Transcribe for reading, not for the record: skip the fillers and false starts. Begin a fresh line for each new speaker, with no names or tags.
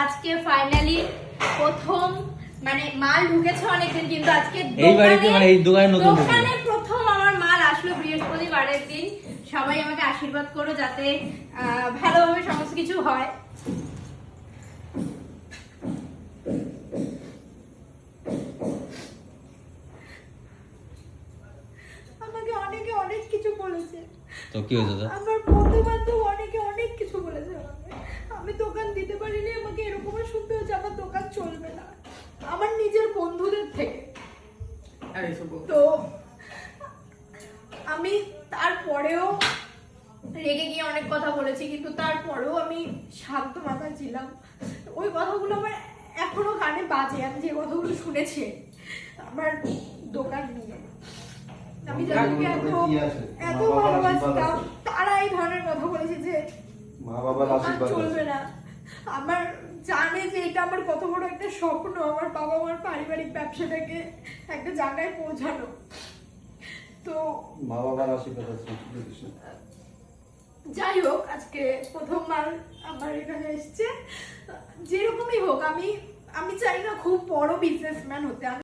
আজকে ফাইনালি প্রথম মানে মাল ঢুকেছে অনেকদিন, কিন্তু আজকে
এই বাড়িতে মানে এই দোকানে
প্রথম আমার মাল আসলো বৃহস্পতিবারের দিন। সবাই আমাকে আশীর্বাদ করো যাতে ভালোভাবে সমস্ত কিছু হয়। আমাকে অনেকে অনেক কিছু বলেছে।
তো কি হয়েছে?
আমার বন্ধু বান্ধব অনেকে অনেক কিছু বলেছে আমাকে। আমি দোকান দিতে পারিনি, আমাকে এরকম শুনতে হচ্ছে আমার দোকান চলবে না, আমার নিজের বন্ধুদের থেকে। তো আমি তারপরেও রেগে গিয়ে অনেক কথা বলেছি, কিন্তু তারপরেও আমি শান্ত মাথায় ছিলাম। ওই কথাগুলো আমার এখনো কানে বাজে, আমি যে কথাগুলো শুনেছি আমার দোকান নিয়ে। আমি যাদেরকে এত ভালোবাসতাম তারা এই ধরনের কথা বলেছে যে
মা বাবার আশীর্বাদ
চলবে না। আমার জানে যে এটা আমার কত বড় একটা স্বপ্ন, আমার বাবা মার পারিবারিক ব্যবসাটাকে একটা জায়গায় পৌঁছানো। তো
মা বাবার আশীর্বাদ আছে।
যাই হোক, আজকে প্রথমবার আমার এখানে এসছে। যেরকমই হোক, আমি চাই না খুব বড় বিজনেসম্যান হতে।